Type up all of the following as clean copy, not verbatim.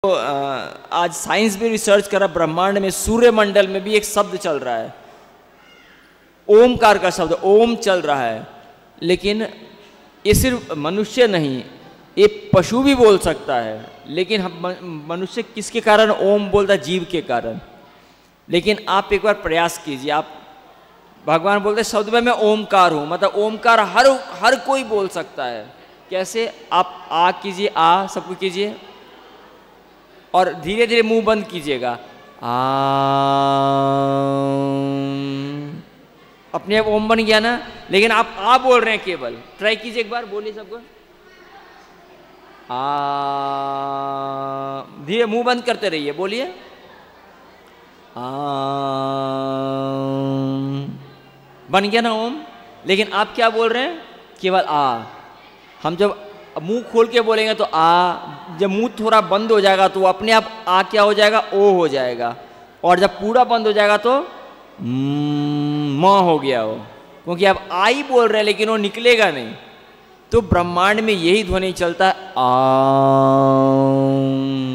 तो आज साइंस भी रिसर्च करा, ब्रह्मांड में सूर्य मंडल में भी एक शब्द चल रहा है, ओमकार का शब्द ओम चल रहा है। लेकिन ये सिर्फ मनुष्य नहीं, ये पशु भी बोल सकता है। लेकिन मनुष्य किसके कारण ओम बोलता है? जीव के कारण। लेकिन आप एक बार प्रयास कीजिए, आप भगवान बोलते शब्द में मैं ओमकार हूँ, मतलब ओमकार हर कोई बोल सकता है। कैसे? आप आ कीजिए, आ सबको कीजिए और धीरे धीरे मुंह बंद कीजिएगा। अपने आप ओम बन गया ना। लेकिन आप आ बोल रहे हैं, केवल ट्राई कीजिए एक बार, बोलिए सबको आ। धीरे मुंह बंद करते रहिए, बोलिए आ। बन गया ना ओम। लेकिन आप क्या बोल रहे हैं? केवल आ। हम जब मुंह खोल के बोलेंगे तो आ, जब मुंह थोड़ा बंद हो जाएगा तो अपने आप आ क्या हो जाएगा? ओ हो जाएगा। और जब पूरा बंद हो जाएगा तो म हो गया हो, क्योंकि आप आ ही बोल रहे हैं लेकिन वो निकलेगा नहीं। तो ब्रह्मांड में यही ध्वनि चलता है आ।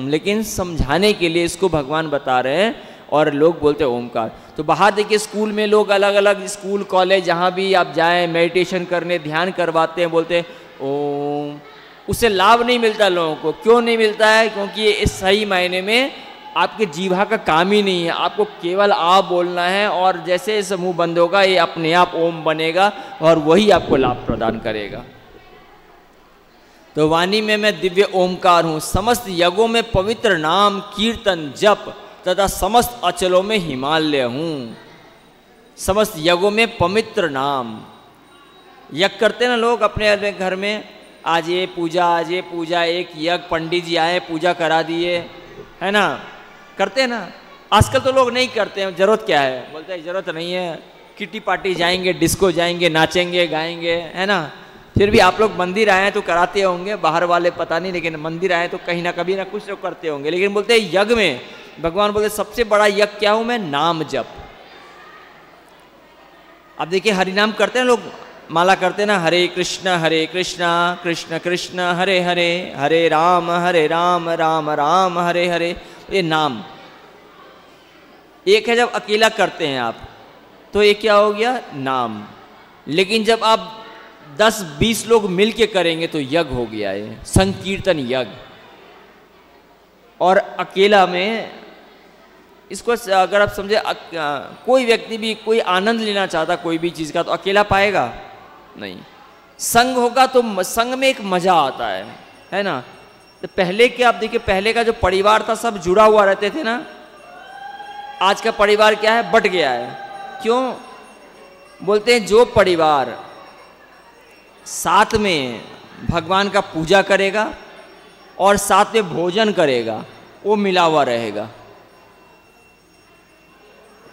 लेकिन समझाने के लिए इसको भगवान बता रहे हैं और लोग बोलते हैं ओमकार। तो बाहर देखिए स्कूल में लोग अलग अलग स्कूल कॉलेज जहाँ भी आप जाएं मेडिटेशन करने ध्यान करवाते हैं, बोलते हैं ओम। उससे लाभ नहीं मिलता लोगों को। क्यों नहीं मिलता है? क्योंकि ये इस सही मायने में आपके जीवा का काम ही नहीं है। आपको केवल आ बोलना है और जैसे इस मुंह बंद होगा ये अपने आप ओम बनेगा और वही आपको लाभ प्रदान करेगा। तो वाणी में मैं दिव्य ओमकार हूँ, समस्त यज्ञों में पवित्र नाम कीर्तन जप तथा समस्त अचलों में हिमालय हूँ। समस्त यज्ञों में पवित्र नाम। यज्ञ करते ना लोग अपने घर में, आज ये पूजा आज ये पूजा, एक यज्ञ पंडित जी आए पूजा करा दिए, है ना, करते हैं ना। आजकल तो लोग नहीं करते हैं, जरूरत क्या है? बोलते हैं जरूरत नहीं है, किटी पार्टी जाएंगे, डिस्को जाएंगे, नाचेंगे गाएंगे, है ना। फिर भी आप लोग मंदिर आए तो कराते होंगे, बाहर वाले पता नहीं, लेकिन मंदिर आए तो कहीं ना कभी ना कुछ लोग करते होंगे। लेकिन बोलते हैं यज्ञ में भगवान बोलते सबसे बड़ा यज्ञ क्या हूं मैं? नाम जप। अब देखिए हरिनाम करते हैं लोग, माला करते हैं ना, हरे कृष्ण कृष्ण कृष्ण हरे हरे, हरे राम राम राम हरे हरे। ये नाम एक है। जब अकेला करते हैं आप तो ये क्या हो गया? नाम। लेकिन जब आप 10-20 लोग मिलके करेंगे तो यज्ञ हो गया, ये संकीर्तन यज्ञ। और अकेला में इसको अगर आप समझे, कोई व्यक्ति भी कोई आनंद लेना चाहता कोई भी चीज़ का तो अकेला पाएगा नहीं। संग होगा तो संग में एक मजा आता है ना। तो पहले के आप देखिए, पहले का जो परिवार था सब जुड़ा हुआ रहते थे ना। आज का परिवार क्या है? बट गया है। क्यों? बोलते हैं जो परिवार साथ में भगवान का पूजा करेगा और साथ में भोजन करेगा वो मिला हुआ रहेगा।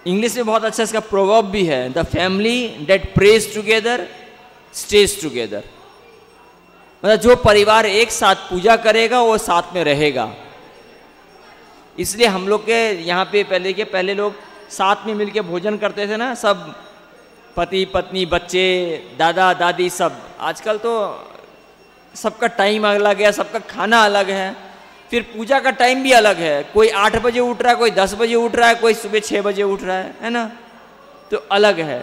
इंग्लिश में बहुत अच्छा इसका प्रोवर्ब भी है, the family that prays together stays together. मतलब जो परिवार एक साथ पूजा करेगा वो साथ में रहेगा। इसलिए हम लोग के यहाँ पे पहले लोग साथ में मिलके भोजन करते थे ना, सब पति पत्नी बच्चे दादा दादी सब। आजकल तो सबका टाइम अलग है, सबका खाना अलग है, फिर पूजा का टाइम भी अलग है। कोई 8 बजे उठ रहा है, कोई 10 बजे उठ रहा है, कोई सुबह 6 बजे उठ रहा है ना। तो अलग है।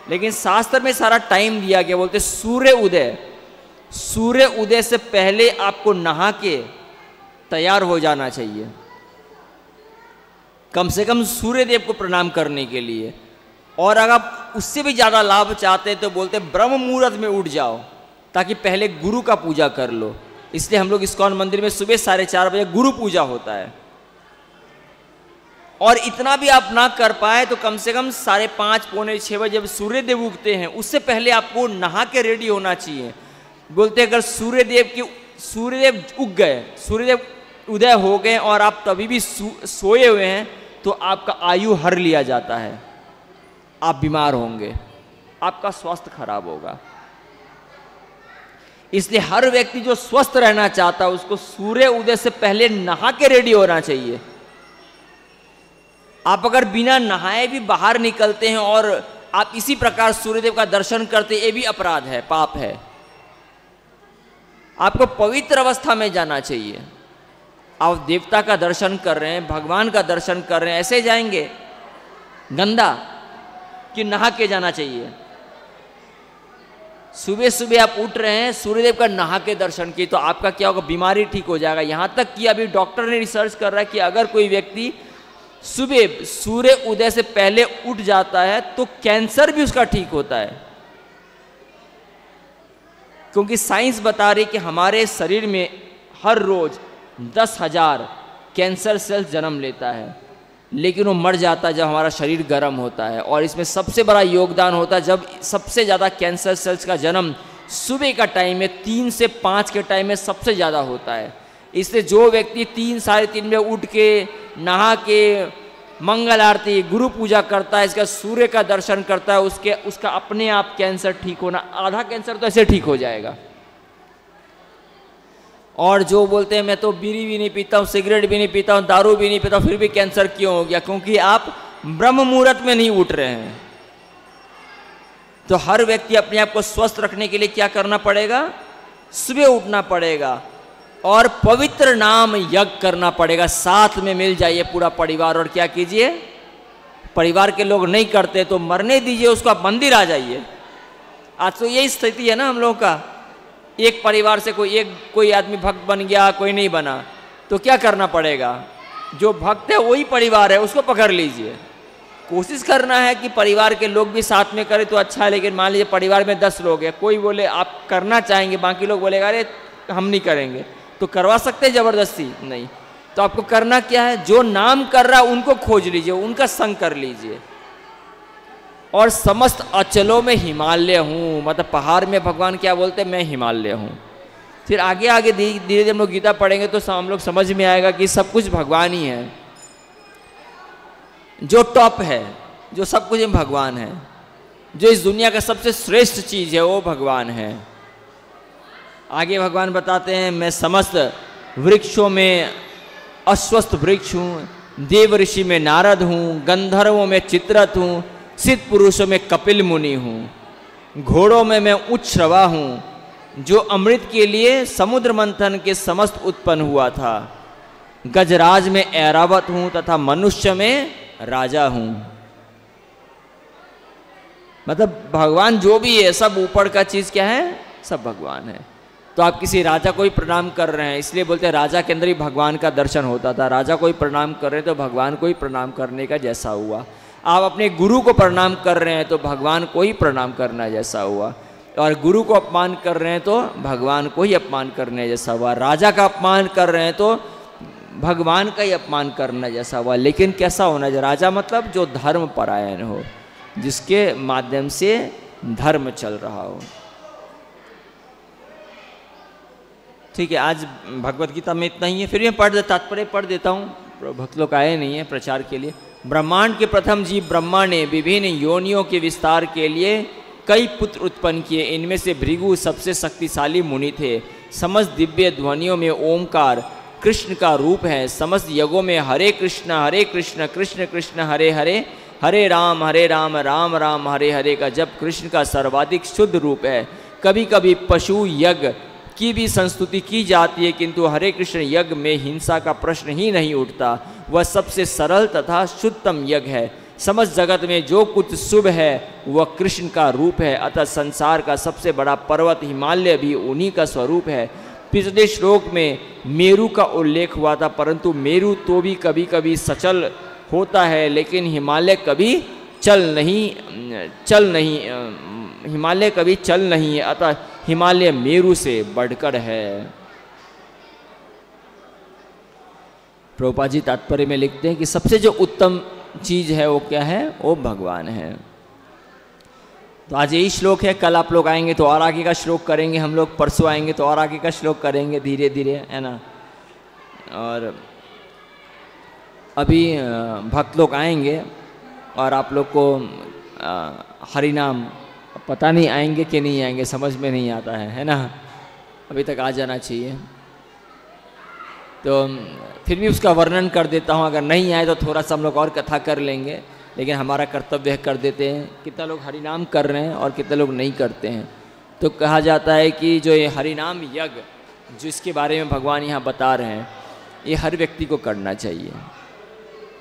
लेकिन शास्त्र में सारा टाइम दिया गया। बोलते सूर्य उदय से पहले आपको नहा के तैयार हो जाना चाहिए, कम से कम सूर्य देव को प्रणाम करने के लिए। और अगर आप उससे भी ज़्यादा लाभ चाहते हैं तो बोलते ब्रह्म मुहूर्त में उठ जाओ, ताकि पहले गुरु का पूजा कर लो। इसलिए हम लोग इस्कॉन मंदिर में सुबह 4:30 बजे गुरु पूजा होता है। और इतना भी आप ना कर पाए तो कम से कम 5:30 पौने 6 बजे जब सूर्य देव उगते हैं उससे पहले आपको नहा के रेडी होना चाहिए। बोलते अगर सूर्यदेव उग गए, सूर्यदेव उदय हो गए और आप तभी भी सोए हुए हैं तो आपका आयु हर लिया जाता है, आप बीमार होंगे, आपका स्वास्थ्य खराब होगा। इसलिए हर व्यक्ति जो स्वस्थ रहना चाहता है उसको सूर्य उदय से पहले नहा के रेडी होना चाहिए। आप अगर बिना नहाए भी बाहर निकलते हैं और आप इसी प्रकार सूर्यदेव का दर्शन करते, ये भी अपराध है, पाप है। आपको पवित्र अवस्था में जाना चाहिए। आप देवता का दर्शन कर रहे हैं, भगवान का दर्शन कर रहे हैं, ऐसे जाएंगे गंदा कि नहा के जाना चाहिए? सुबह सुबह आप उठ रहे हैं, सूर्यदेव का नहा के दर्शन किए तो आपका क्या होगा? बीमारी ठीक हो जाएगा। यहाँ तक कि अभी डॉक्टर ने रिसर्च कर रहा है कि अगर कोई व्यक्ति सुबह सूर्य उदय से पहले उठ जाता है तो कैंसर भी उसका ठीक होता है, क्योंकि साइंस बता रही कि हमारे शरीर में हर रोज 10,000 कैंसर सेल्स जन्म लेता है, लेकिन वो मर जाता है जब हमारा शरीर गर्म होता है। और इसमें सबसे बड़ा योगदान होता है जब सबसे ज़्यादा कैंसर सेल्स का जन्म सुबह का टाइम में 3 से 5 के टाइम में सबसे ज़्यादा होता है। इसलिए जो व्यक्ति 3 साढ़े 3 में उठ के नहा के मंगल आरती गुरु पूजा करता है, इसका सूर्य का दर्शन करता है, उसका अपने आप कैंसर ठीक होना, आधा कैंसर तो ऐसे ठीक हो जाएगा। और जो बोलते हैं मैं तो बीड़ी भी नहीं पीता हूँ, सिगरेट भी नहीं पीता हूँ, दारू भी नहीं पीता हूँ, फिर भी कैंसर क्यों हो गया? क्योंकि आप ब्रह्म मुहूर्त में नहीं उठ रहे हैं। तो हर व्यक्ति अपने आप को स्वस्थ रखने के लिए क्या करना पड़ेगा? सुबह उठना पड़ेगा और पवित्र नाम यज्ञ करना पड़ेगा। साथ में मिल जाइए पूरा परिवार और क्या कीजिए? परिवार के लोग नहीं करते तो मरने दीजिए उसको, आप मंदिर आ जाइए। आज तो यही स्थिति है ना हम लोगों का। एक परिवार से कोई आदमी भक्त बन गया, कोई नहीं बना, तो क्या करना पड़ेगा? जो भक्त है वही परिवार है, उसको पकड़ लीजिए। कोशिश करना है कि परिवार के लोग भी साथ में करें तो अच्छा है, लेकिन मान लीजिए परिवार में 10 लोग हैं, कोई बोले आप करना चाहेंगे, बाकी लोग बोलेगा अरे हम नहीं करेंगे, तो करवा सकते हैं जबरदस्ती? नहीं। तो आपको करना क्या है? जो नाम कर रहा है उनको खोज लीजिए, उनका संग कर लीजिए। और समस्त अचलों में हिमालय हूँ, मतलब पहाड़ में भगवान क्या बोलते हैं? मैं हिमालय हूँ। फिर आगे आगे धीरे धीरे हम लोग गीता पढ़ेंगे तो हम लोग समझ में आएगा कि सब कुछ भगवान ही है। जो टॉप है, जो सब कुछ भगवान है, जो इस दुनिया का सबसे श्रेष्ठ चीज है वो भगवान है। आगे भगवान बताते हैं मैं समस्त वृक्षों में अश्वत्थ वृक्ष हूँ, देव ऋषि में नारद हूँ, गंधर्वों में चित्ररथ हूँ, सिद्ध पुरुषों में कपिल मुनि हूँ, घोड़ों में मैं उच्छ्रवा हूँ, जो अमृत के लिए समुद्र मंथन के समस्त उत्पन्न हुआ था, गजराज में ऐरावत हूँ तथा मनुष्य में राजा हूँ। मतलब भगवान जो भी है सब ऊपर का चीज क्या है? सब भगवान है। तो आप किसी राजा को ही प्रणाम कर रहे हैं, इसलिए बोलते हैं राजा के अंदर ही भगवान का दर्शन होता था। राजा को ही प्रणाम कर रहे हैं तो भगवान को ही प्रणाम करने का जैसा हुआ। आप अपने गुरु को प्रणाम कर रहे हैं तो भगवान को ही प्रणाम करना जैसा हुआ, और गुरु को अपमान कर रहे हैं तो भगवान को ही अपमान करने जैसा हुआ। राजा का अपमान कर रहे हैं तो भगवान का ही अपमान करना जैसा हुआ। लेकिन कैसा होना चाहिए? राजा मतलब जो धर्म परायण हो, जिसके माध्यम से धर्म चल रहा हो। ठीक है, आज भगवत गीता में इतना ही है। फिर मैं तात्पर्य पढ़ देता हूँ, भक्त लोग आए नहीं है प्रचार के लिए। ब्रह्मांड के प्रथम जीव ब्रह्मा ने विभिन्न योनियों के विस्तार के लिए कई पुत्र उत्पन्न किए। इनमें से भृगु सबसे शक्तिशाली मुनि थे। समस्त दिव्य ध्वनियों में ओमकार कृष्ण का रूप है। समस्त यज्ञों में हरे कृष्ण कृष्ण कृष्ण हरे हरे, हरे राम राम राम हरे हरे का जब कृष्ण का सर्वाधिक शुद्ध रूप है। कभी कभी पशु यज्ञ की भी संस्तुति की जाती है, किंतु हरे कृष्ण यज्ञ में हिंसा का प्रश्न ही नहीं उठता। वह सबसे सरल तथा शुद्धतम यज्ञ है। समस्त जगत में जो कुछ शुभ है वह कृष्ण का रूप है। अतः संसार का सबसे बड़ा पर्वत हिमालय भी उन्हीं का स्वरूप है। पिछले श्लोक में मेरु का उल्लेख हुआ था, परंतु मेरु तो भी कभी कभी सचल होता है, लेकिन हिमालय कभी चल नहीं, हिमालय कभी चल नहीं है। अतः हिमालय मेरु से बढ़कर है। प्रभुपाद जी तात्पर्य में लिखते हैं कि सबसे जो उत्तम चीज है वो क्या है? वो भगवान है। तो आज यही श्लोक है। कल आप लोग आएंगे तो और आगे का श्लोक करेंगे हम लोग, परसों आएंगे तो और आगे का श्लोक करेंगे धीरे धीरे, है ना। और अभी भक्त लोग आएंगे और आप लोग को हरि नाम पता नहीं आएंगे कि नहीं आएंगे, समझ में नहीं आता है ना। अभी तक आ जाना चाहिए। तो फिर भी उसका वर्णन कर देता हूँ। अगर नहीं आए तो थोड़ा सा हम लोग और कथा कर लेंगे, लेकिन हमारा कर्तव्य कर देते हैं। कितना लोग हरिनाम कर रहे हैं और कितने लोग नहीं करते हैं। तो कहा जाता है कि जो ये हरिनाम यज्ञ जिसके बारे में भगवान यहाँ बता रहे हैं, ये हर व्यक्ति को करना चाहिए।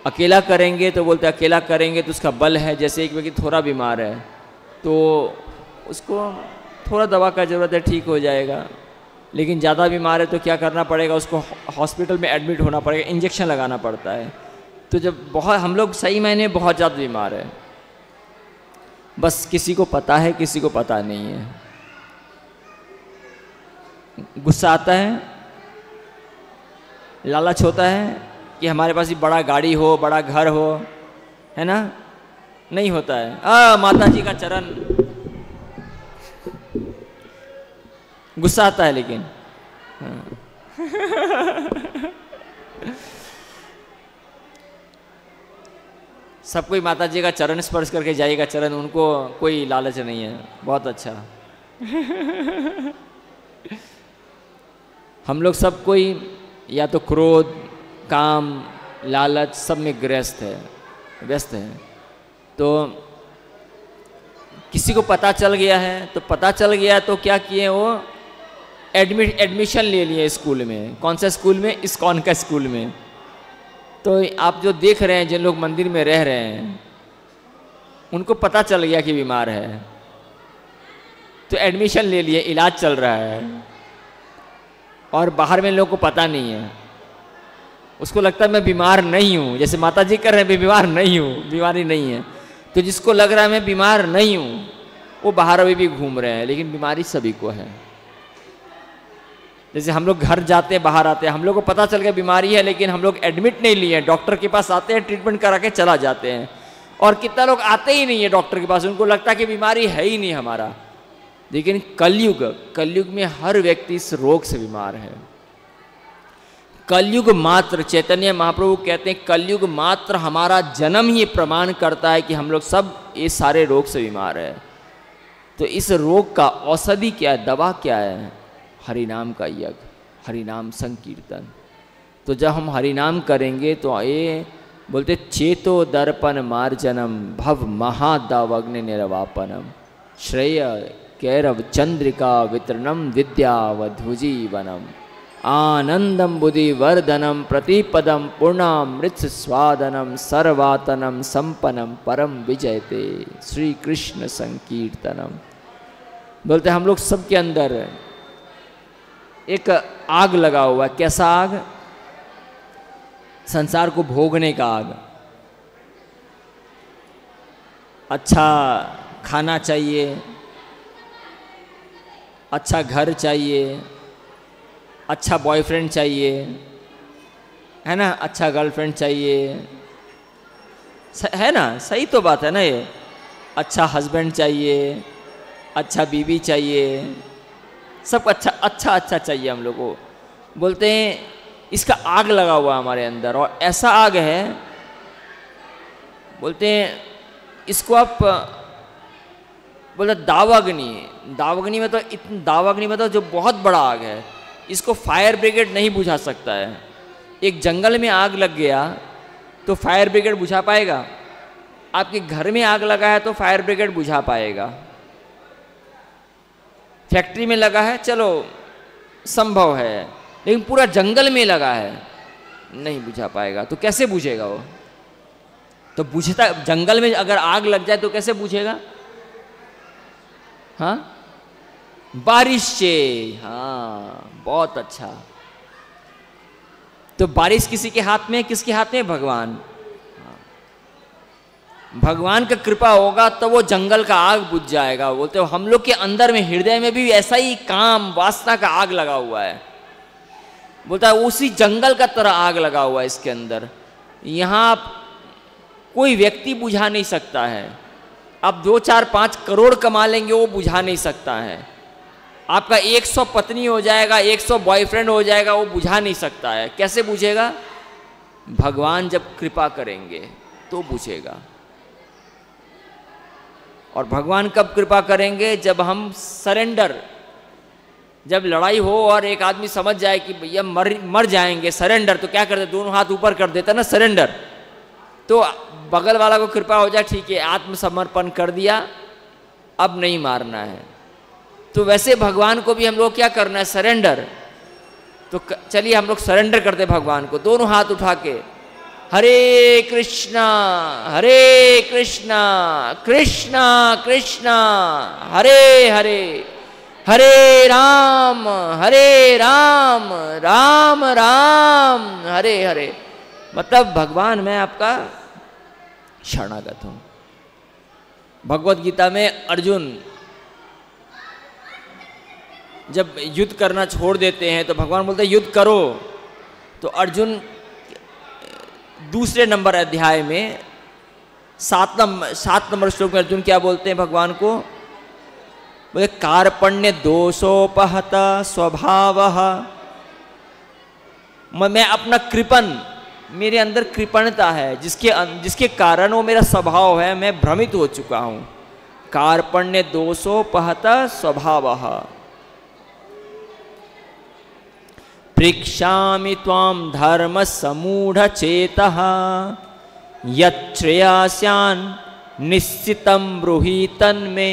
अकेला करेंगे तो बोलते अकेला करेंगे तो उसका बल है। जैसे एक व्यक्ति थोड़ा बीमार है तो उसको थोड़ा दवा का ज़रूरत है, ठीक हो जाएगा। लेकिन ज़्यादा बीमार है तो क्या करना पड़ेगा, उसको हॉस्पिटल में एडमिट होना पड़ेगा, इंजेक्शन लगाना पड़ता है। तो जब बहुत हम लोग सही मायने बहुत ज़्यादा बीमार है, बस किसी को पता है किसी को पता नहीं है। गुस्सा आता है, लालच होता है कि हमारे पास भी बड़ा गाड़ी हो, बड़ा घर हो, है ना, नहीं होता है। माता जी का चरण, गुस्सा आता है लेकिन सब कोई माता जी का चरण स्पर्श करके जाएगा, चरण, उनको कोई लालच नहीं है। बहुत अच्छा। हम लोग सब कोई या तो क्रोध, काम, लालच सब में व्यस्त है। तो किसी को पता चल गया है तो क्या किए, वो एडमिशन ले लिए स्कूल में। कौन सा स्कूल में? इस्कॉन का स्कूल में। तो आप जो देख रहे हैं, जिन लोग मंदिर में रह रहे हैं, उनको पता चल गया कि बीमार है तो एडमिशन ले लिए, इलाज चल रहा है। और बाहर में लोगों को पता नहीं है, उसको लगता है मैं बीमार नहीं हूँ। जैसे माता जी कर रहे हैं, मैं बीमार नहीं हूँ, बीमारी नहीं है। तो जिसको लग रहा है मैं बीमार नहीं हूँ, वो बाहर अभी भी घूम रहे हैं, लेकिन बीमारी सभी को है। जैसे हम लोग घर जाते हैं, बाहर आते हैं, हम लोग को पता चल गया बीमारी है, लेकिन हम लोग एडमिट नहीं लिए, डॉक्टर के पास आते हैं, ट्रीटमेंट करा के चला जाते हैं। और कितना लोग आते ही नहीं है डॉक्टर के पास, उनको लगता है कि बीमारी है ही नहीं हमारा। लेकिन कलयुग में हर व्यक्ति इस रोग से बीमार है। कलयुग मात्र, चैतन्य महाप्रभु कहते हैं, कलयुग मात्र हमारा जन्म ही प्रमाण करता है कि हम लोग सब ये सारे रोग से बीमार है। तो इस रोग का औषधि क्या है, दवा क्या है? हरिनाम का यज्ञ, हरिनाम संकीर्तन। तो जब हम हरिनाम करेंगे तो ये बोलते चेतो दर्पण मार्जनम भव महादावग्नि निर्वापनम श्रेय कैरव चंद्रिका वितरणम विद्यावधुजीवनम आनंदम बुद्धिवर्धनम प्रतिपदम पूर्णामृत स्वादनम सर्वातनम संपन्नम परम विजयते श्री कृष्ण संकीर्तनम। बोलते हम लोग सबके अंदर एक आग लगा हुआ है। कैसा आग? संसार को भोगने का आग। अच्छा खाना चाहिए, अच्छा घर चाहिए, अच्छा बॉयफ्रेंड चाहिए, है ना, अच्छा गर्लफ्रेंड चाहिए, है ना, सही तो बात है ना ये। अच्छा हस्बैंड चाहिए, अच्छा बीवी चाहिए, सब अच्छा चाहिए हम लोग को। बोलते हैं इसका आग लगा हुआ हमारे अंदर, और ऐसा आग है, बोलते हैं इसको आप बोलते दावाग्नि में तो जो बहुत बड़ा आग है, इसको फायर ब्रिगेड नहीं बुझा सकता है। एक जंगल में आग लग गया तो फायर ब्रिगेड बुझा पाएगा? आपके घर में आग लगा है तो फायर ब्रिगेड बुझा पाएगा? फैक्ट्री में लगा है चलो संभव है, लेकिन पूरा जंगल में लगा है नहीं बुझा पाएगा। तो कैसे बुझेगा वो? तो बुझता, जंगल में अगर आग लग जाए तो कैसे बुझेगा? हाँ, बारिश से। हाँ, बहुत अच्छा। तो बारिश किसी के हाथ में, किसके हाथ में? भगवान। भगवान का कृपा होगा तो वो जंगल का आग बुझ जाएगा। बोलते हो हम लोग के अंदर में, हृदय में भी ऐसा ही काम, वासना का आग लगा हुआ है। बोलता है उसी जंगल का तरह आग लगा हुआ है इसके अंदर। यहाँ आप कोई व्यक्ति बुझा नहीं सकता है। आप 2, 4, 5 करोड़ कमा लेंगे, वो बुझा नहीं सकता है। आपका 100 पत्नी हो जाएगा, 100 बॉयफ्रेंड हो जाएगा, वो बुझा नहीं सकता है। कैसे बुझेगा? भगवान जब कृपा करेंगे तो बुझेगा। और भगवान कब कृपा करेंगे? जब हम सरेंडर, जब लड़ाई हो और एक आदमी समझ जाए कि भैया मर जाएंगे, सरेंडर, तो क्या करते? दोनों हाथ ऊपर कर देता ना, सरेंडर। तो बगल वाला को कृपा हो जाए, ठीक है आत्मसमर्पण कर दिया, अब नहीं मारना है। तो वैसे भगवान को भी हम लोग क्या करना है? सरेंडर। तो चलिए हम लोग सरेंडर करते भगवान को, दोनों हाथ उठा के हरे कृष्णा कृष्णा कृष्णा हरे हरे, हरे राम राम राम हरे हरे। मतलब भगवान मैं आपका शरणागत हूं। भगवत गीता में अर्जुन जब युद्ध करना छोड़ देते हैं तो भगवान बोलते हैं युद्ध करो। तो अर्जुन दूसरे नंबर अध्याय में 7 नंबर श्लोक में अर्जुन क्या बोलते हैं भगवान को? बोले कार्पण्य दोषोपहत स्वभावः, मैं अपना कृपण, मेरे अंदर कृपणता है जिसके कारण वो मेरा स्वभाव है, मैं भ्रमित हो चुका हूं। कार्पण्य दोषोपहत स्वभावः पृक्षामि त्वां धर्म समूढ़ चेतः यच्छ्रेयस्यान् निश्चितं ब्रूहि तन्मे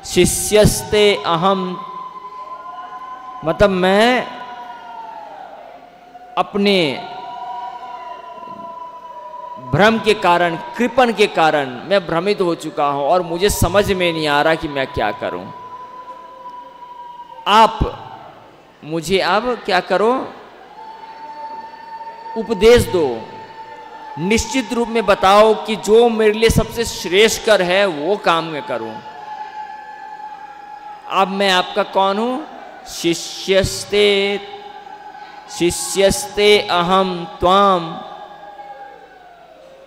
शिष्यस्ते अहम। मतलब मैं अपने भ्रम के कारण, कृपण के कारण मैं भ्रमित हो चुका हूं और मुझे समझ में नहीं आ रहा कि मैं क्या करूं। आप मुझे अब क्या करो, उपदेश दो, निश्चित रूप में बताओ कि जो मेरे लिए सबसे श्रेष्ठकर है वो काम मैं करूं। अब मैं आपका कौन हूं? शिष्यस्ते अहम त्वाम।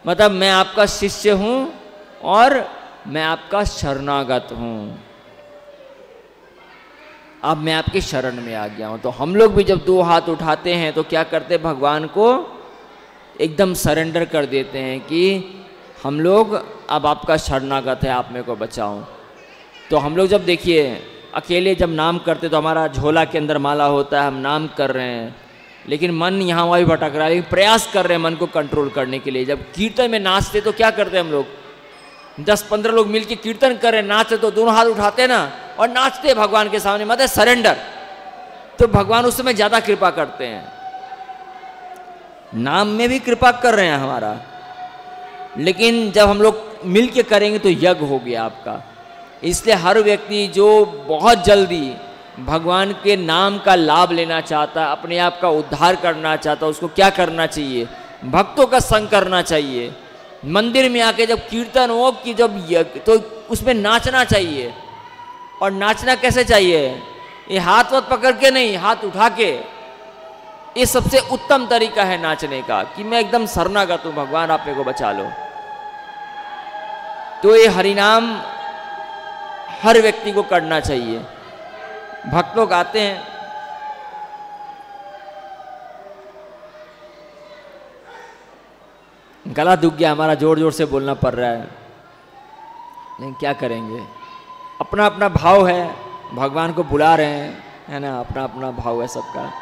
मतलब मैं आपका शिष्य हूं और मैं आपका शरणागत हूं। अब मैं आपके शरण में आ गया हूं। तो हम लोग भी जब 2 हाथ उठाते हैं तो क्या करते हैं? भगवान को एकदम सरेंडर कर देते हैं कि हम लोग अब आपका शरणागत है, आप मेरे को बचाओ। तो हम लोग जब देखिए अकेले जब नाम करते तो हमारा झोला के अंदर माला होता है, हम नाम कर रहे हैं, लेकिन मन यहाँ वहाँ भी भटक रहा है, लेकिन प्रयास कर रहे हैं मन को कंट्रोल करने के लिए। जब कीर्तन में नाचते तो क्या करते हैं हम लोग? 10-15 लोग मिलके कीर्तन कर रहे हैं, नाचते तो दोनों हाथ उठाते हैं ना और नाचते भगवान के सामने, मतलब सरेंडर। तो भगवान उस समय ज़्यादा कृपा करते हैं। नाम में भी कृपा कर रहे हैं हमारा, लेकिन जब हम लोग मिल के करेंगे तो यज्ञ हो गया आपका। इसलिए हर व्यक्ति जो बहुत जल्दी भगवान के नाम का लाभ लेना चाहता है, अपने आप का उद्धार करना चाहता है, उसको क्या करना चाहिए? भक्तों का संग करना चाहिए। मंदिर में आके जब कीर्तन हो कि जब यज्ञ, तो उसमें नाचना चाहिए। और नाचना कैसे चाहिए? ये हाथ वाथ पकड़ के नहीं, हाथ उठा के। ये सबसे उत्तम तरीका है नाचने का कि मैं एकदम शरणागत हूं, भगवान आप मेरे को बचा लो। तो ये हरिनाम हर व्यक्ति को करना चाहिए। भक्त लोग आते हैं, गला दुख गया हमारा, जोर जोर से बोलना पड़ रहा है, लेकिन क्या करेंगे? अपना अपना भाव है, भगवान को बुला रहे हैं, है ना, अपना अपना भाव है सबका।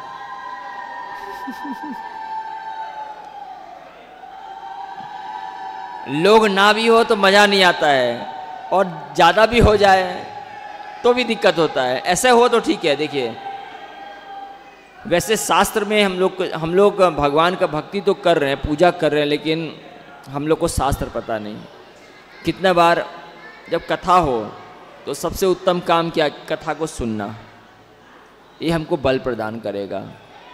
लोग ना भी हो तो मजा नहीं आता है, और ज़्यादा भी हो जाए तो भी दिक्कत होता है। ऐसे हो तो ठीक है। देखिए वैसे शास्त्र में हम लोग भगवान का भक्ति तो कर रहे हैं, पूजा कर रहे हैं, लेकिन हम लोग को शास्त्र पता नहीं। कितना बार जब कथा हो तो सबसे उत्तम काम क्या? कथा को सुनना। ये हमको बल प्रदान करेगा।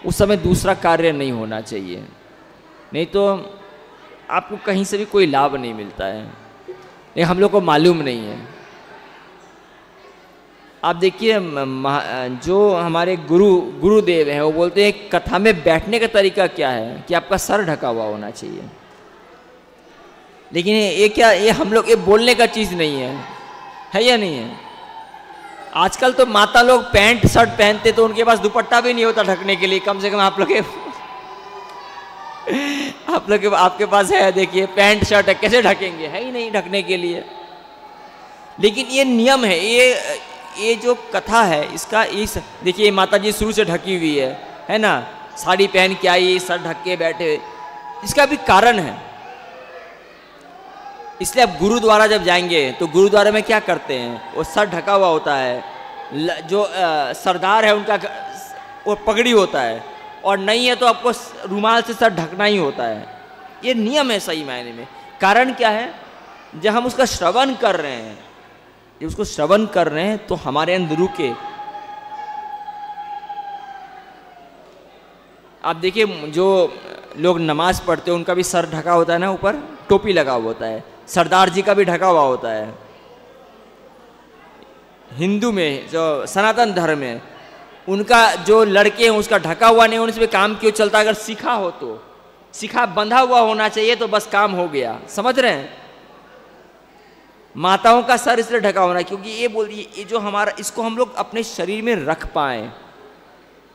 उस समय दूसरा कार्य नहीं होना चाहिए, नहीं तो आपको कहीं से भी कोई लाभ नहीं मिलता है। ये हम लोग को मालूम नहीं है। आप देखिए जो हमारे गुरुदेव हैं वो बोलते हैं कथा में बैठने का तरीका क्या है कि आपका सर ढका हुआ होना चाहिए। लेकिन ये क्या, ये हम लोग ये बोलने का चीज़ नहीं है या नहीं है? आजकल तो माता लोग पैंट शर्ट पहनते तो उनके पास दुपट्टा भी नहीं होता ढकने के लिए। कम से कम आप लोग आपके पास है, देखिए पैंट शर्ट है, कैसे ढकेंगे? है ही नहीं ढकने के लिए। लेकिन ये नियम है, ये जो कथा है इसका, इस देखिए माता जी शुरू से ढकी हुई है ना, साड़ी पहन के आई, सर ढक के बैठे। इसका भी कारण है। इसलिए आप गुरुद्वारा जब जाएंगे तो गुरुद्वारे में क्या करते हैं, वो सर ढका हुआ होता है, जो सरदार है उनका वो पगड़ी होता है, और नहीं है तो आपको रुमाल से सर ढकना ही होता है। ये नियम है सही मायने में। कारण क्या है, जब हम उसका श्रवण कर रहे हैं, जब उसको श्रवण कर रहे हैं तो हमारे अंदर रुके। आप देखिए जो लोग नमाज पढ़ते हैं उनका भी सर ढका होता है ना, ऊपर टोपी लगा हुआ होता है, सरदार जी का भी ढका हुआ होता है। हिंदू में जो सनातन धर्म है उनका जो लड़के हैं उसका ढका हुआ नहीं, उनसे भी काम क्यों चलता है। अगर सीखा हो तो सीखा बंधा हुआ होना चाहिए तो बस काम हो गया, समझ रहे हैं। माताओं का सर इसलिए ढका होना क्योंकि ये बोल रही है, ये जो हमारा, इसको हम लोग अपने शरीर में रख पाए,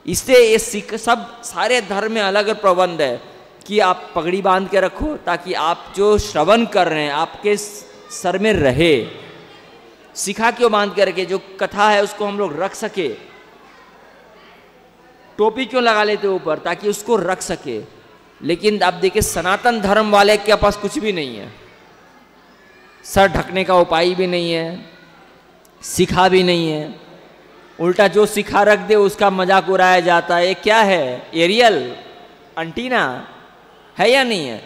इससे ये सीख। सब सारे धर्म में अलग प्रबंध है कि आप पगड़ी बांध के रखो ताकि आप जो श्रवण कर रहे हैं आपके सर में रहे। सिखा क्यों बांध के रखे, जो कथा है उसको हम लोग रख सके। टोपी क्यों लगा लेते ऊपर, ताकि उसको रख सके। लेकिन आप देखिए सनातन धर्म वाले के पास कुछ भी नहीं है, सर ढकने का उपाय भी नहीं है, सिखा भी नहीं है। उल्टा जो सिखा रख दे उसका मजाक उड़ाया जाता है। ये क्या है, एरियल एंटीना है या नहीं है,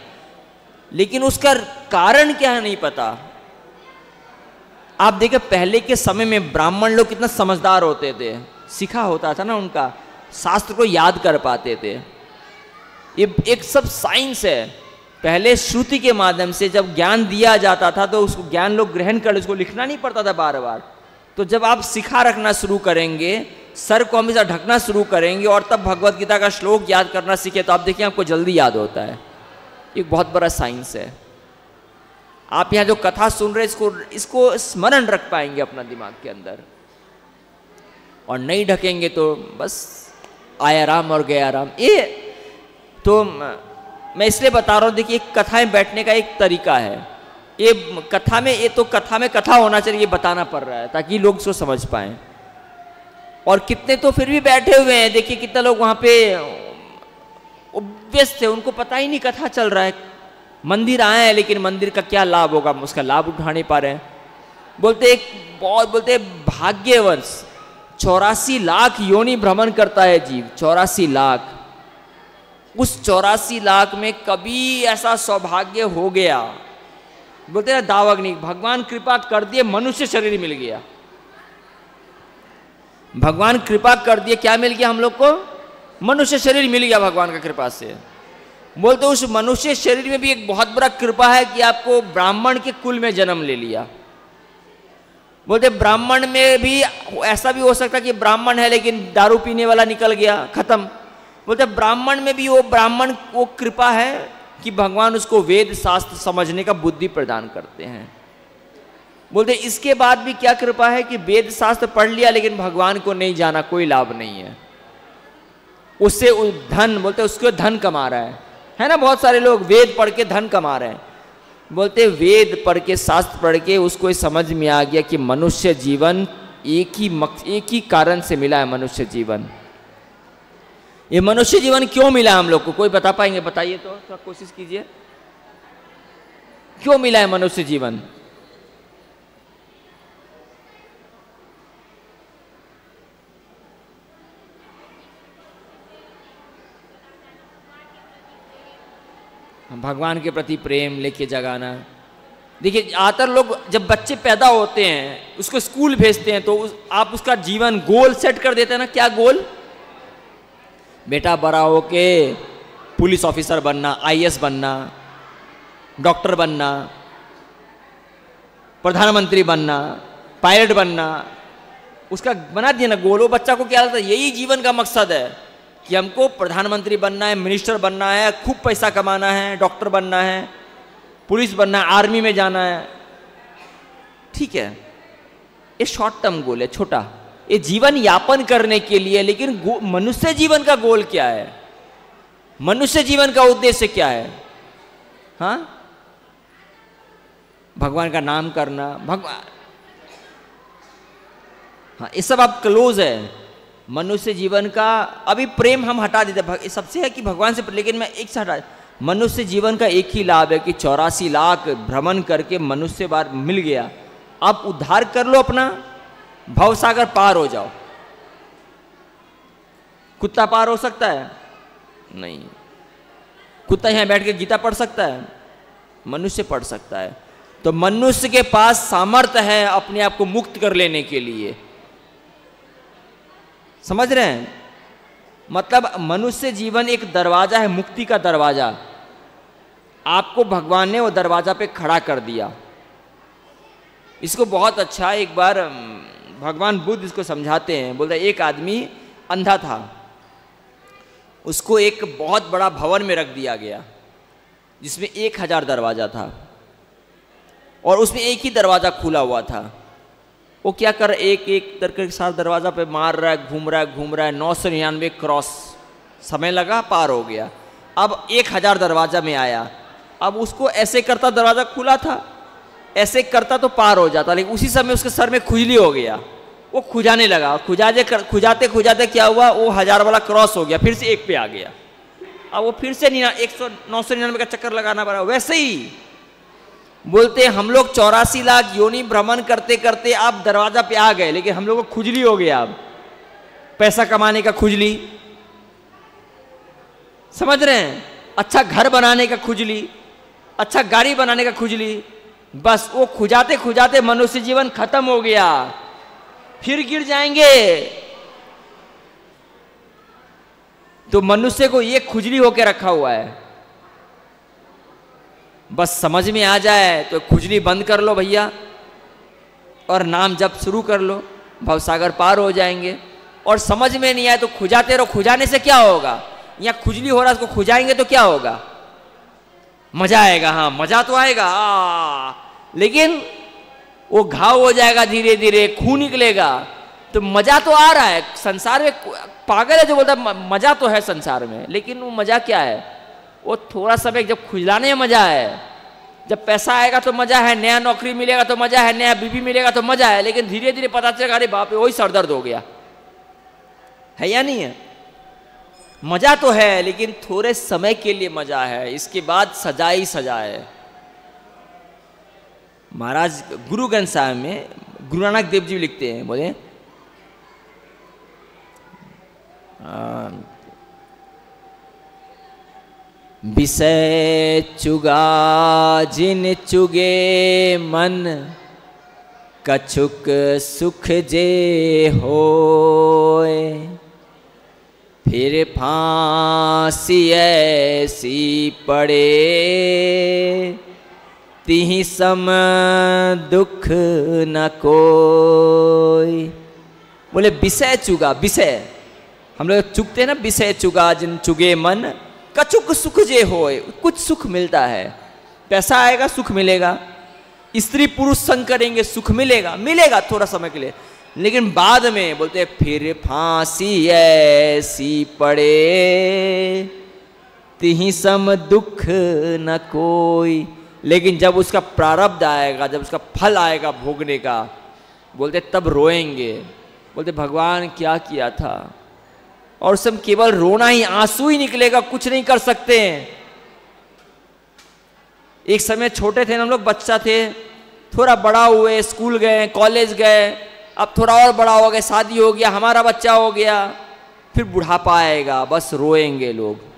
लेकिन उसका कारण क्या है नहीं पता। आप देखिए पहले के समय में ब्राह्मण लोग कितना समझदार होते थे, सिखा होता था ना उनका, शास्त्र को याद कर पाते थे। ये एक सब साइंस है। पहले श्रुति के माध्यम से जब ज्ञान दिया जाता था तो उसको ज्ञान लोग ग्रहण कर, उसको लिखना नहीं पड़ता था बार बार। तो जब आप सिखा रखना शुरू करेंगे, सर को हमेशा ढकना शुरू करेंगे और तब भगवत गीता का श्लोक याद करना सीखे, तो आप देखिए आपको जल्दी याद होता है। एक बहुत बड़ा साइंस है। आप यहाँ जो कथा सुन रहे हैं इसको स्मरण रख पाएंगे अपना दिमाग के अंदर, और नहीं ढकेंगे तो बस आया राम और गया राम। ये तो मैं इसलिए बता रहा हूँ, देखिए कथाएं बैठने का एक तरीका है। ये कथा में, ये तो कथा में कथा होना चाहिए, ये बताना पड़ रहा है ताकि लोग उसको समझ पाएं। और कितने तो फिर भी बैठे हुए हैं, देखिए कितना लोग वहाँ पे व्यस्त है, उनको पता ही नहीं कथा चल रहा है। मंदिर आए हैं लेकिन मंदिर का क्या लाभ होगा, उसका लाभ उठा नहीं पा रहे हैं। बोलते भाग्यवंश 84 लाख योनि भ्रमण करता है जीव, 84 लाख। उस 84 लाख में कभी ऐसा सौभाग्य हो गया, बोलते हैं दावग्नि, भगवान कृपा कर दिए मनुष्य शरीर मिल गया। भगवान कृपा कर दिए, क्या मिल गया हम लोग को, मनुष्य शरीर मिल गया भगवान का कृपा से। बोलते उस मनुष्य शरीर में भी एक बहुत बड़ा कृपा है कि आपको ब्राह्मण के कुल में जन्म ले लिया। बोलते ब्राह्मण में भी ऐसा भी हो सकता कि ब्राह्मण है लेकिन दारू पीने वाला निकल गया, खत्म। बोलते ब्राह्मण में भी वो कृपा है कि भगवान उसको वेद शास्त्र समझने का बुद्धि प्रदान करते हैं। बोलते इसके बाद भी क्या कृपा है कि वेद शास्त्र पढ़ लिया लेकिन भगवान को नहीं जाना, कोई लाभ नहीं है उससे। धन, बोलते उसको धन कमा रहा है ना। बहुत सारे लोग वेद पढ़ के धन कमा रहे हैं। बोलते वेद पढ़ के, शास्त्र पढ़ के उसको समझ में आ गया कि मनुष्य जीवन एक ही कारण से मिला है। मनुष्य जीवन, ये मनुष्य जीवन क्यों मिला हम लोग को, कोई बता पाएंगे? बताइए तो, थोड़ा कोशिश कीजिए, क्यों मिला है मनुष्य जीवन? भगवान के प्रति प्रेम लेके जगाना। देखिए ज़्यादातर लोग जब बच्चे पैदा होते हैं उसको स्कूल भेजते हैं तो आप उसका जीवन गोल सेट कर देते हैं ना। क्या गोल? बेटा बड़ा होके पुलिस ऑफिसर बनना, आईएएस बनना, डॉक्टर बनना, प्रधानमंत्री बनना, पायलट बनना, उसका बना दिया ना गोल। वो बच्चा को क्या लगता है, यही जीवन का मकसद है कि हमको प्रधानमंत्री बनना है, मिनिस्टर बनना है, खूब पैसा कमाना है, डॉक्टर बनना है, पुलिस बनना है, आर्मी में जाना है। ठीक है, ये शॉर्ट टर्म गोल है, छोटा, ये जीवन यापन करने के लिए। लेकिन मनुष्य जीवन का गोल क्या है? मनुष्य जीवन का उद्देश्य क्या है? हाँ, भगवान का नाम करना, भगवान, हाँ, ये सब आप क्लोज है। मनुष्य जीवन का अभी प्रेम हम हटा देते, सबसे है कि भगवान से, लेकिन मैं एक से हटा, मनुष्य जीवन का एक ही लाभ है कि 84 लाख भ्रमण करके मनुष्य बार मिल गया, अब उद्धार कर लो अपना, भवसागर पार हो जाओ। कुत्ता पार हो सकता है? नहीं। कुत्ता यहां बैठ के गीता पढ़ सकता है? मनुष्य पढ़ सकता है। तो मनुष्य के पास सामर्थ्य है अपने आप को मुक्त कर लेने के लिए। समझ रहे हैं? मतलब मनुष्य जीवन एक दरवाजा है, मुक्ति का दरवाजा। आपको भगवान ने वो दरवाजा पे खड़ा कर दिया। इसको बहुत अच्छा एक बार भगवान बुद्ध इसको समझाते हैं। बोलते एक आदमी अंधा था, उसको एक बहुत बड़ा भवन में रख दिया गया जिसमें 1000 दरवाजा था और उसमें एक ही दरवाजा खुला हुआ था। वो क्या कर, एक एक करके सारा दरवाजा पे मार रहा है, घूम रहा है 999 क्रॉस, समय लगा, पार हो गया। अब 1000 दरवाजा में आया, अब उसको ऐसे करता, दरवाजा खुला था, ऐसे करता तो पार हो जाता, लेकिन उसी समय उसके सर में खुजली हो गया। वो खुजाने लगा, खुजाते खुजाते क्या हुआ, वो 1000 वाला क्रॉस हो गया, फिर से एक पे आ गया। अब वो फिर से 999 का चक्कर लगाना पड़ा। वैसे ही बोलते हम लोग 84 लाख योनि भ्रमण करते करते आप दरवाजा पे आ गए, लेकिन हम लोग को खुजली हो गया। अब पैसा कमाने का खुजली, समझ रहे हैं, अच्छा घर बनाने का खुजली, अच्छा गाड़ी बनाने का खुजली, बस वो खुजाते खुजाते मनुष्य जीवन खत्म हो गया, फिर गिर जाएंगे। तो मनुष्य को ये खुजली होके रखा हुआ है। बस समझ में आ जाए तो खुजली बंद कर लो भैया और नाम जप शुरू कर लो, भवसागर पार हो जाएंगे। और समझ में नहीं आए तो खुजाते रहो। खुजाने से क्या होगा, यहाँ खुजली हो रहा है, उसको खुजाएंगे तो क्या होगा, मजा आएगा। हाँ मजा तो आएगा, लेकिन वो घाव हो जाएगा, धीरे धीरे खून निकलेगा। तो मजा तो आ रहा है संसार में। पागल है जो बोलता है मजा तो है संसार में, लेकिन वो मजा क्या है, वो थोड़ा समय जब खुजलाने में मजा है, जब पैसा आएगा तो मजा है, नया नौकरी मिलेगा तो मजा है, नया बीवी मिलेगा तो मजा है, लेकिन धीरे धीरे पता चलेगा अरे बाप रे वही सरदर्द हो गया। है या नहीं है? मजा तो है लेकिन थोड़े समय के लिए मजा है, इसके बाद सजा ही सजा है। महाराज गुरु ग्रंथ साहिब में गुरु नानक देव जी लिखते हैं, बोले विषय चुगा जिन चुगे मन, कछुक सुख जे होए, फिर फांसी ऐसी पड़े, तिहि सम दुख न कोई। बोले विषय चुगा, विषय हम लोग चुगते हैं ना, विषय चुगा जिन चुगे मन, कछुक सुख जे होए, कुछ सुख मिलता है, पैसा आएगा सुख मिलेगा, स्त्री पुरुष संग करेंगे सुख मिलेगा, मिलेगा थोड़ा समय के लिए, लेकिन बाद में बोलते फिर फांसी ऐसी पड़े, तिहि सम दुख न कोई। लेकिन जब उसका प्रारब्ध आएगा, जब उसका फल आएगा भोगने का, बोलते तब रोएंगे, बोलते भगवान क्या किया था। और उस समय केवल रोना ही, आंसू ही निकलेगा, कुछ नहीं कर सकते हैं। एक समय छोटे थे हम लोग, बच्चा थे, थोड़ा बड़ा हुए, स्कूल गए, कॉलेज गए, अब थोड़ा और बड़ा हो गया, शादी हो गया, हमारा बच्चा हो गया, फिर बुढ़ापा आएगा, बस रोएंगे लोग।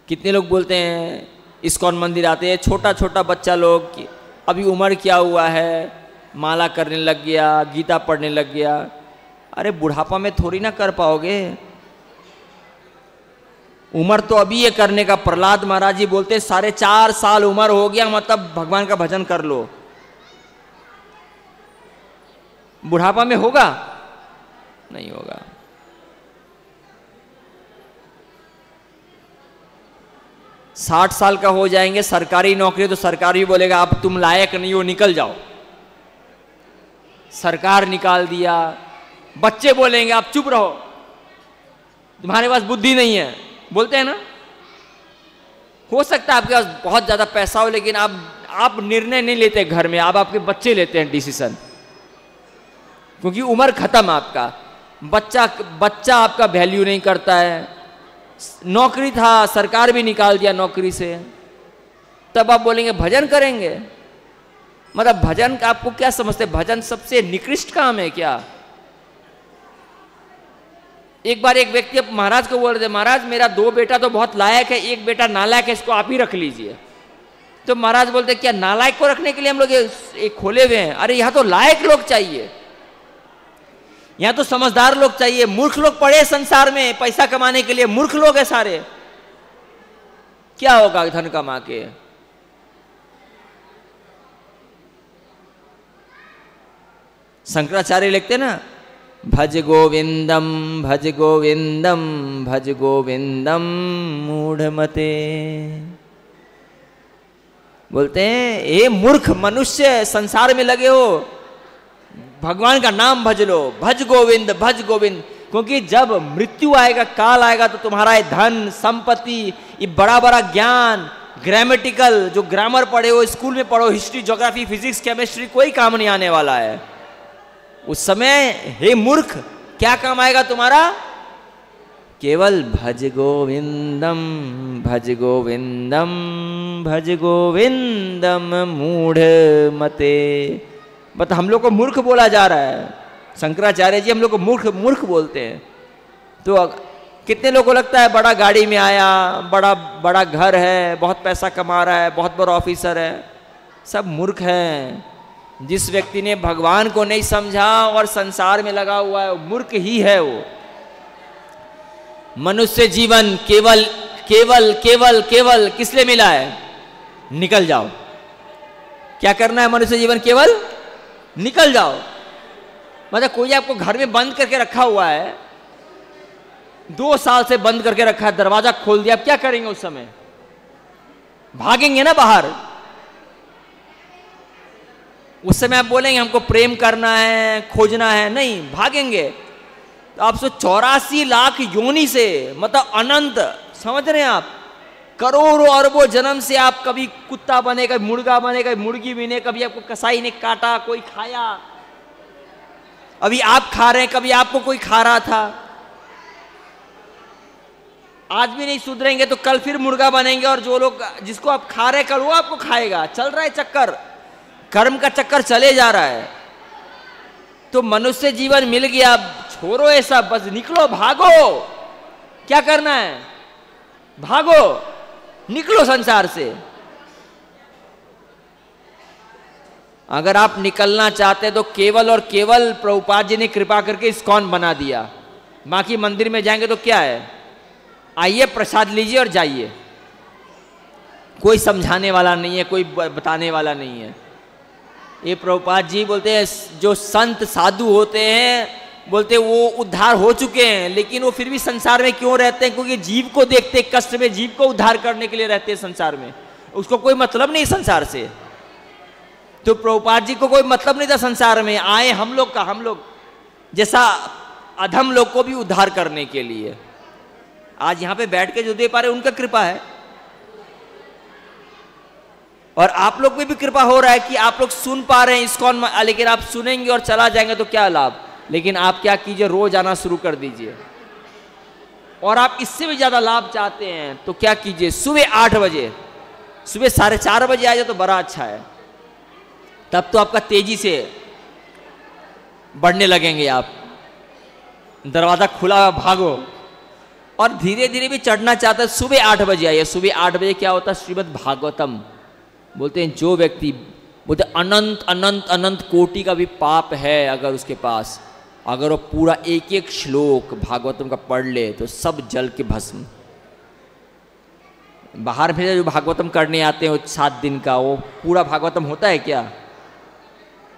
कितने लोग बोलते हैं इस्कॉन मंदिर आते हैं, छोटा छोटा बच्चा लोग, अभी उम्र क्या हुआ है, माला करने लग गया, गीता पढ़ने लग गया। अरे बुढ़ापा में थोड़ी ना कर पाओगे, उम्र तो अभी ये करने का। प्रहलाद महाराज जी बोलते 4.5 साल उम्र हो गया मतलब भगवान का भजन कर लो। बुढ़ापा में होगा? नहीं होगा। साठ साल का हो जाएंगे, सरकारी नौकरी, तो सरकार भी बोलेगा अब तुम लायक नहीं हो, निकल जाओ। सरकार निकाल दिया, बच्चे बोलेंगे आप चुप रहो, तुम्हारे पास बुद्धि नहीं है, बोलते हैं ना। हो सकता है आपके पास बहुत ज्यादा पैसा हो, लेकिन आप निर्णय नहीं लेते घर में, आपके बच्चे लेते हैं डिसीजन, क्योंकि उम्र खत्म आपका। बच्चा आपका वैल्यू नहीं करता है, नौकरी था, सरकार भी निकाल दिया नौकरी से, तब आप बोलेंगे भजन करेंगे? मतलब भजन का आपको क्या समझते? भजन सबसे निकृष्ट काम है क्या? एक बार एक व्यक्ति अब महाराज को बोल रहे थे, महाराज मेरा 2 बेटा तो बहुत लायक है, 1 बेटा नालायक है, इसको आप ही रख लीजिए। तो महाराज बोलते क्या नालायक को रखने के लिए हम लोग एक खोले हुए हैं? अरे यहाँ तो लायक लोग चाहिए, यहाँ तो समझदार लोग चाहिए। मूर्ख लोग पड़े संसार में पैसा कमाने के लिए, मूर्ख लोग हैं सारे। क्या होगा धन कमा के? शंकराचार्य लिखते ना, भज गोविंदम भज गोविंदम भज गोविंदम मूढ़मते। बोलते हैं हे मूर्ख मनुष्य, संसार में लगे हो, भगवान का नाम भज लो, भज गोविंद भज गोविंद। क्योंकि जब मृत्यु आएगा, काल आएगा, तो तुम्हारा ये धन संपत्ति, ये बड़ा बड़ा ज्ञान, ग्रामेटिकल जो ग्रामर पढ़े हो, स्कूल में पढ़ो, हिस्ट्री ज्योग्राफी फिजिक्स केमिस्ट्री, कोई काम नहीं आने वाला है उस समय। हे मूर्ख, क्या काम आएगा तुम्हारा? केवल भज गोविंदम भज गोविंदम भज गोविंदम मूढ़ मते। बट हम लोग को मूर्ख बोला जा रहा है। शंकराचार्य जी हम लोग को मूर्ख मूर्ख बोलते हैं। तो कितने लोगों को लगता है बड़ा गाड़ी में आया, बड़ा बड़ा घर है, बहुत पैसा कमा रहा है, बहुत बड़ा ऑफिसर है? सब मूर्ख हैं। जिस व्यक्ति ने भगवान को नहीं समझा और संसार में लगा हुआ है, मूर्ख ही है वो। मनुष्य जीवन केवल केवल केवल केवल किस लिए मिला है? निकल जाओ। क्या करना है? मनुष्य जीवन केवल निकल जाओ। मतलब कोई आपको घर में बंद करके रखा हुआ है, 2 साल से बंद करके रखा है, दरवाजा खोल दिया, आप क्या करेंगे उस समय? भागेंगे ना बाहर। उस समय आप बोलेंगे हमको प्रेम करना है, खोजना है? नहीं, भागेंगे। तो आप 84 लाख योनि से, मतलब अनंत, समझ रहे हैं आप? करोड़ों अरबों जन्म से आप कभी कुत्ता बने, कभी मुर्गा बने, कभी मुर्गी बने, कभी आपको कसाई ने काटा, कोई खाया, अभी आप खा रहे हैं, कभी आपको कोई खा रहा था। आज भी नहीं सुधरेंगे तो कल फिर मुर्गा बनेंगे, और जो लोग जिसको आप खा रहे कल वो आपको खाएगा। चल रहा है चक्कर, कर्म का चक्कर चले जा रहा है। तो मनुष्य जीवन मिल गया, छोड़ो ये सब, बस निकलो, भागो। क्या करना है? भागो, निकलो संसार से। अगर आप निकलना चाहते तो केवल और केवल प्रभुपाद जी ने कृपा करके इस्कॉन बना दिया। बाकी मंदिर में जाएंगे तो क्या है? आइए प्रसाद लीजिए और जाइए। कोई समझाने वाला नहीं है, कोई बताने वाला नहीं है। ये प्रभुपाद जी बोलते हैं जो संत साधु होते हैं, बोलते वो उद्धार हो चुके हैं, लेकिन वो फिर भी संसार में क्यों रहते हैं? क्योंकि जीव को देखते कष्ट में, जीव को उद्धार करने के लिए रहते हैं संसार में। उसको कोई मतलब नहीं संसार से। तो प्रभुपाद जी को कोई मतलब नहीं था संसार में, आए हम लोग का, हम लोग जैसा अधम लोग को भी उद्धार करने के लिए। आज यहां पे बैठ के जो दे पा रहे उनका कृपा है, और आप लोग पे भी कृपा हो रहा है कि आप लोग सुन पा रहे हैं इस्कॉन। लेकिन आप सुनेंगे और चला जाएंगे तो क्या लाभ? लेकिन आप क्या कीजिए, रोज आना शुरू कर दीजिए। और आप इससे भी ज्यादा लाभ चाहते हैं तो क्या कीजिए, सुबह 8 बजे, सुबह 4:30 बजे आ जाए तो बड़ा अच्छा है। तब तो आपका तेजी से बढ़ने लगेंगे आप। दरवाजा खुला, भागो। और धीरे धीरे भी चढ़ना चाहता है, सुबह 8 बजे आइए। सुबह 8 बजे क्या होता है? श्रीमद् भागवतम बोलते हैं। जो व्यक्ति बोलते अनंत अनंत अनंत कोटि का भी पाप है अगर उसके पास, अगर वो पूरा एक एक श्लोक भागवतम का पढ़ ले तो सब जल के भस्म। बाहर भेजा जो भागवतम करने आते हैं 7 दिन का, वो पूरा भागवतम होता है क्या?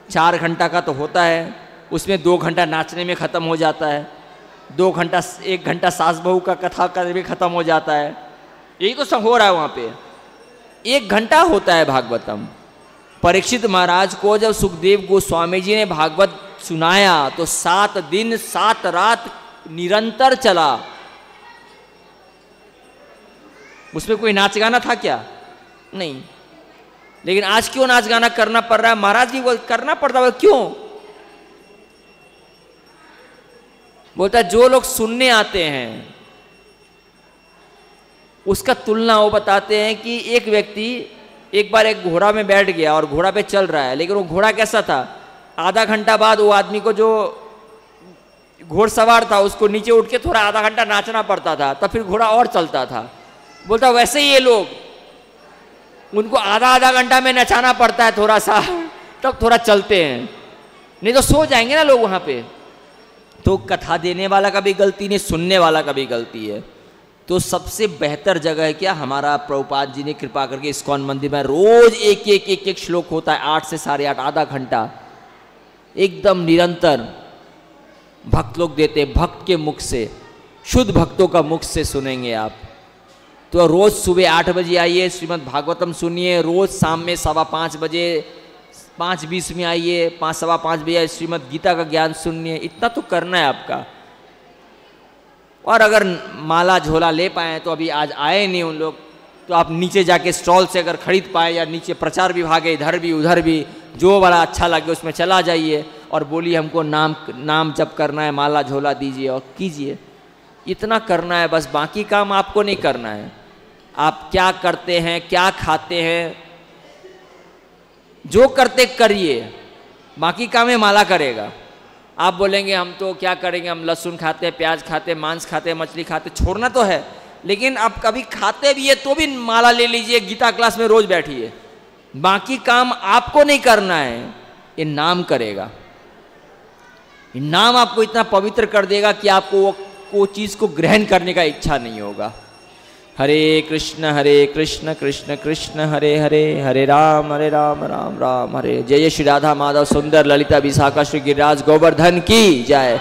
4 घंटा का तो होता है, उसमें 2 घंटा नाचने में ख़त्म हो जाता है, 1 घंटा सास बहू का कथा करने में ख़त्म हो जाता है। यही तो सब हो रहा है वहाँ पे। 1 घंटा होता है भागवतम। परीक्षित महाराज को जब सुखदेव गोस्वामी जी ने भागवत सुनाया तो 7 दिन 7 रात निरंतर चला। उसमें कोई नाच गाना था क्या? नहीं। लेकिन आज क्यों नाच गाना करना पड़ रहा है? महाराज जी बोल करना पड़ता है, क्यों? बोलता है जो लोग सुनने आते हैं उसका तुलना वो बताते हैं कि एक व्यक्ति एक बार एक घोड़ा में बैठ गया और घोड़ा पे चल रहा है, लेकिन वो घोड़ा कैसा था, आधा घंटा बाद वो आदमी को जो घोड़सवार था उसको नीचे उठ के थोड़ा आधा घंटा नाचना पड़ता था, तब फिर घोड़ा और चलता था। बोलता वैसे ही ये लोग, उनको आधा आधा घंटा में नचाना पड़ता है थोड़ा सा, तब थोड़ा चलते हैं, नहीं तो सो जाएंगे ना लोग वहां पे। तो कथा देने वाला का भी गलती नहीं, सुनने वाला का भी गलती है। तो सबसे बेहतर जगह है क्या, हमारा प्रभुपाद जी ने कृपा करके इस्कॉन मंदिर में रोज एक श्लोक होता है, 8 से 8:30 आधा घंटा एकदम निरंतर भक्त लोग देते, भक्त के मुख से, शुद्ध भक्तों का मुख से सुनेंगे आप। तो रोज सुबह 8 बजे आइए, श्रीमद् भागवतम सुनिए, रोज शाम में 5:15 बजे 5:20 में आइए, 5 सवा 5 बजे श्रीमद् गीता का ज्ञान सुनिए। इतना तो करना है आपका। और अगर माला झोला ले पाए तो अभी आज आए नहीं उन लोग, तो आप नीचे जाके स्टॉल से अगर खरीद पाए, या नीचे प्रचार विभाग है इधर भी उधर भी, जो बड़ा अच्छा लगे उसमें चला जाइए और बोलिए हमको नाम जप करना है, माला झोला दीजिए और कीजिए। इतना करना है बस, बाकी काम आपको नहीं करना है। आप क्या करते हैं, क्या खाते हैं, जो करते करिए, बाकी काम है माला करेगा। आप बोलेंगे हम तो क्या करेंगे, हम लहसुन खाते हैं, प्याज खाते हैं, मांस खाते हैं, मछली खाते, छोड़ना तो है, लेकिन आप कभी खाते भी है तो भी माला ले लीजिए, गीता क्लास में रोज बैठिए। बाकी काम आपको नहीं करना है, ये नाम करेगा। ये नाम आपको इतना पवित्र कर देगा कि आपको वो चीज को ग्रहण करने का इच्छा नहीं होगा। हरे कृष्ण कृष्ण कृष्ण हरे हरे, हरे राम राम राम हरे। जय श्री राधा माधव सुंदर ललिता विशाखा श्री गिरिराज गोवर्धन की जय।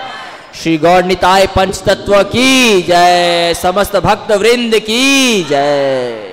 श्री गौर निताय पंच तत्व की जय। समस्त भक्त वृंद की जय।